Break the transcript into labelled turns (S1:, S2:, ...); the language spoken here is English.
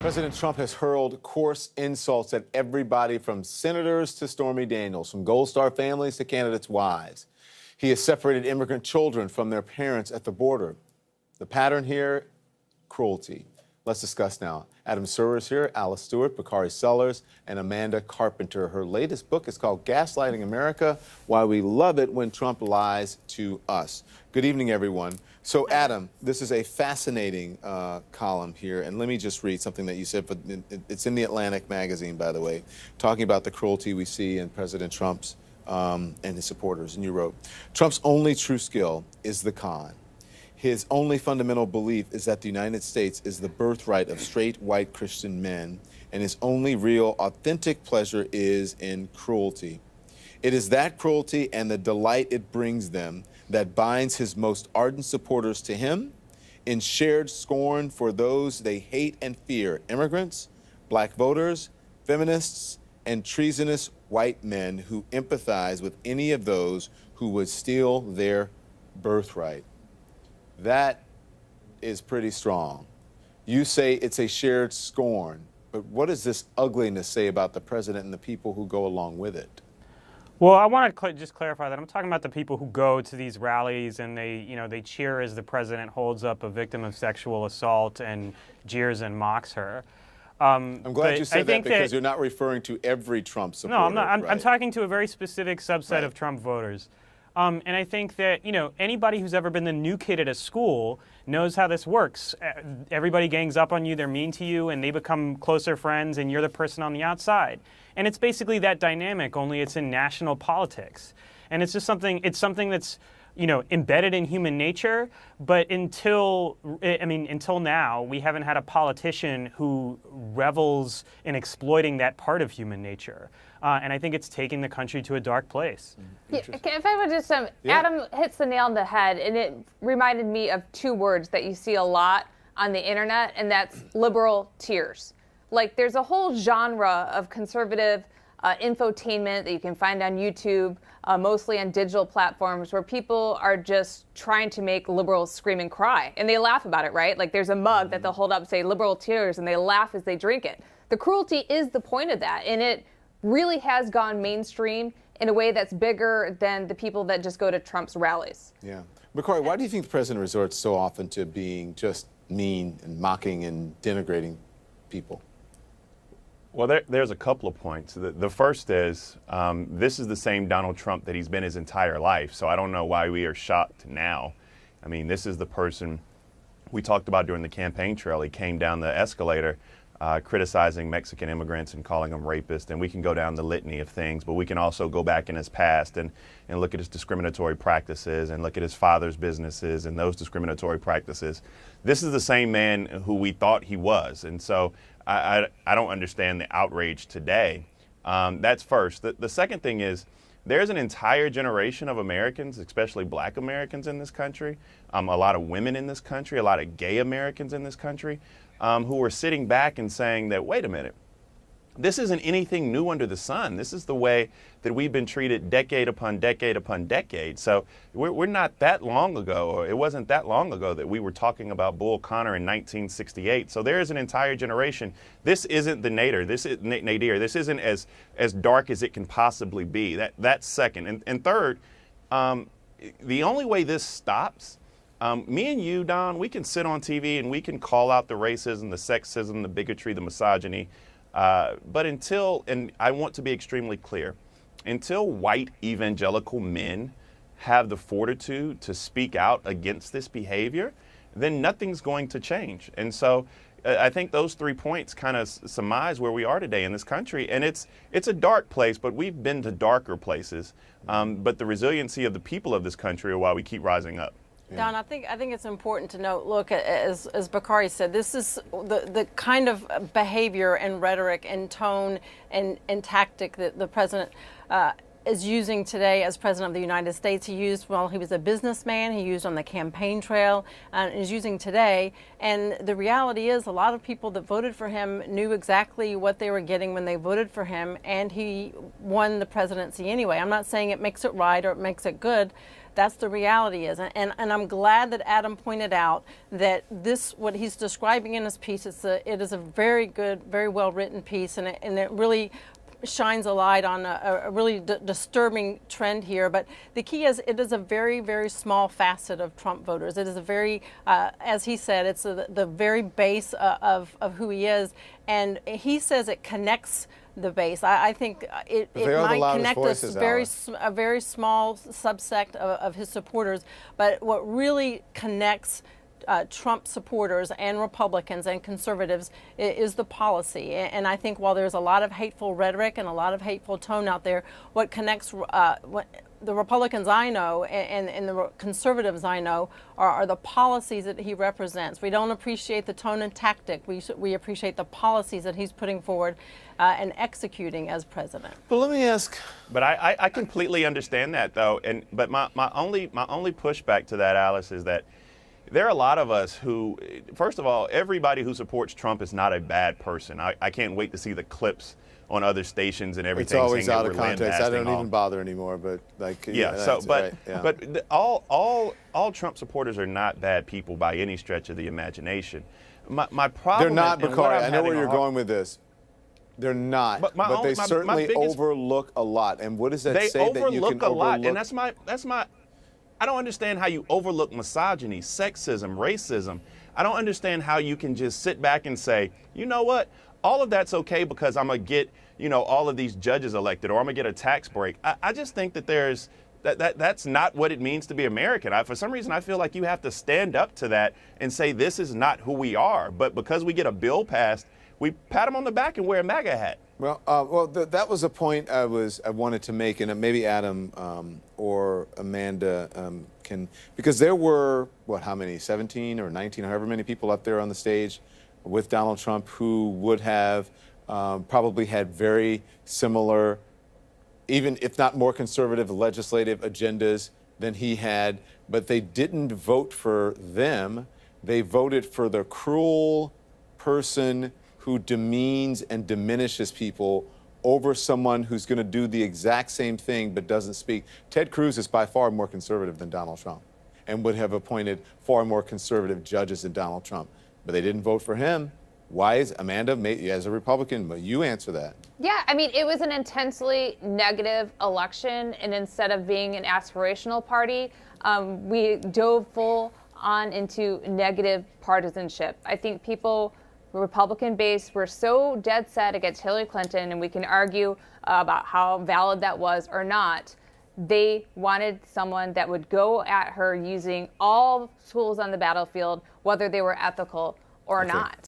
S1: President Trump has hurled coarse insults at everybody from senators to Stormy Daniels, from Gold Star families to candidates' wives. He has separated immigrant children from their parents at the border. The pattern here, cruelty. Let's discuss now. Adam Serwer is here, Alice Stewart, Bakari Sellers, and Amanda Carpenter. Her latest book is called Gaslighting America, Why We Love It When Trump Lies to Us. Good evening, everyone. So, Adam, this is a fascinating column here, and let me just read something that you said. It's in the Atlantic magazine, by the way, talking about the cruelty we see in President Trump's and his supporters. And you wrote, Trump's only true skill is the con. His only fundamental belief is that the United States is the birthright of straight, white Christian men, and his only real, authentic pleasure is in cruelty. It is that cruelty and the delight it brings them that binds his most ardent supporters to him in shared scorn for those they hate and fear, immigrants, black voters, feminists, and treasonous white men who empathize with any of those who would steal their birthright. That is pretty strong. You say it's a shared scorn, but what does this ugliness say about the president and the people who go along with it?
S2: Well, I want to just clarify that I'm talking about the people who go to these rallies and they cheer as the president holds up a victim of sexual assault and jeers and mocks her.
S1: I'm glad you said that because you're not referring to every Trump supporter.
S2: No, I'm not.
S1: Right?
S2: I'm talking to a very specific subset of Trump voters. And I think that, anybody who's ever been the new kid at a school knows how this works. Everybody gangs up on you, they're mean to you, and they become closer friends, and you're the person on the outside. And it's basically that dynamic, only it's in national politics. And it's just something that's, embedded in human nature. But until now, we haven't had a politician who revels in exploiting that part of human nature. And I think it's taking the country to a dark place.
S3: If I would just, Adam hits the nail on the head, and it reminded me of two words that you see a lot on the internet, and that's liberal tears. Like, there's a whole genre of conservative infotainment that you can find on YouTube, mostly on digital platforms, where people are just trying to make liberals scream and cry. And they laugh about it, right? Like, there's a mug that they'll hold up, say, liberal tears, and they laugh as they drink it. The cruelty is the point of that, and it really has gone mainstream in a way that's bigger than the people that just go to Trump's rallies.
S1: Yeah. Bakari, why do you think the president resorts so often to being just mean and mocking and denigrating people?
S4: Well, there's a couple of points. The first is this is the same Donald Trump that he's been his entire life, so I don't know why we are shocked now. I mean, this is the person we talked about during the campaign trail. He came down the escalator criticizing Mexican immigrants and calling them rapists, and we can go down the litany of things, but we can also go back in his past and look at his discriminatory practices and look at his father's businesses and those discriminatory practices. This is the same man who we thought he was, and so I don't understand the outrage today. That's first. The second thing is there's an entire generation of Americans, especially black Americans in this country, a lot of women in this country, a lot of gay Americans in this country, who are sitting back and saying that, wait a minute, this isn't anything new under the sun. This is the way that we've been treated decade upon decade upon decade. So we're not that long ago, or it wasn't that long ago that we were talking about Bull Connor in 1968. So there is an entire generation. This isn't the nadir. This isn't as dark as it can possibly be. That's second. And third, the only way this stops, me and you, Don, we can sit on TV and we can call out the racism, the sexism, the bigotry, the misogyny. But and I want to be extremely clear, until white evangelical men have the fortitude to speak out against this behavior, then nothing's going to change. And so I think those 3 points kind of surmise where we are today in this country. And it's a dark place, but we've been to darker places. But the resiliency of the people of this country are why we keep rising up.
S5: Yeah. Don, I think it's important to note, look, as Bakari said, this is the kind of behavior and rhetoric and tone and tactic that the president is using today as president of the United States. He used while he was a businessman, he used on the campaign trail, and is using today. And the reality is a lot of people that voted for him knew exactly what they were getting when they voted for him, and he won the presidency anyway. I'm not saying it makes it right or it makes it good. That's the reality is. And I'm glad that Adam pointed out that what he's describing in his piece, it is a very good, very well written piece, and it really shines a light on a really disturbing trend here. But the key is it is a very, very small facet of Trump voters. It is a very, as he said, it's the very base of who he is. And he says it connects the base. I think it might connect a very small subsect of his supporters. But what really connects Trump supporters and Republicans and conservatives is the policy. And I think while there's a lot of hateful rhetoric and a lot of hateful tone out there, what connects the Republicans I know and the conservatives I know are the policies that he represents. We don't appreciate the tone and tactic. We appreciate the policies that he's putting forward and executing as president.
S1: But let me ask.
S4: But I completely understand that, though. But my only pushback to that, Alice, is that there are a lot of us who, first of all, everybody who supports Trump is not a bad person. I can't wait to see the clips on other stations and everything.
S1: It's always
S4: saying
S1: out
S4: that
S1: of
S4: we're
S1: context. I don't
S4: lambasting
S1: even bother anymore. But like,
S4: yeah. So,
S1: right, yeah.
S4: but all Trump supporters are not bad people by any stretch of the imagination. My problem.
S1: They're not,
S4: and what
S1: Bakari.
S4: I'm
S1: I know
S4: having
S1: where
S4: a
S1: you're
S4: hard-
S1: going with this. They're not,
S4: But
S1: but they
S4: my
S1: certainly
S4: biggest-
S1: overlook a lot. And what does that
S4: They
S1: say that you
S4: overlook
S1: can
S4: a lot,
S1: overlook?
S4: and that's my. I don't understand how you overlook misogyny, sexism, racism. I don't understand how you can just sit back and say, you know what, all of that's okay because I'm gonna get, all of these judges elected, or I'm gonna get a tax break. I just think that that's not what it means to be American. For some reason, I feel like you have to stand up to that and say this is not who we are. But because we get a bill passed, we pat them on the back and wear a MAGA hat.
S1: Well, that was a point I wanted to make, and maybe Adam or Amanda can, because there were how many, 17 or 19, however many people up there on the stage with Donald Trump who would have probably had very similar, even if not more conservative legislative agendas than he had, but they didn't vote for them. They voted for the cruel person who demeans and diminishes people over someone who's going to do the exact same thing but doesn't speak. Ted Cruz is by far more conservative than Donald Trump and would have appointed far more conservative judges than Donald Trump. But they didn't vote for him. Why is Amanda, as a Republican, but you answer that?
S3: Yeah, I mean, it was an intensely negative election, and instead of being an aspirational party, we dove full on into negative partisanship. I think people, Republican base, were so dead set against Hillary Clinton, and we can argue about how valid that was or not. They wanted someone that would go at her using all tools on the battlefield, whether they were ethical or not.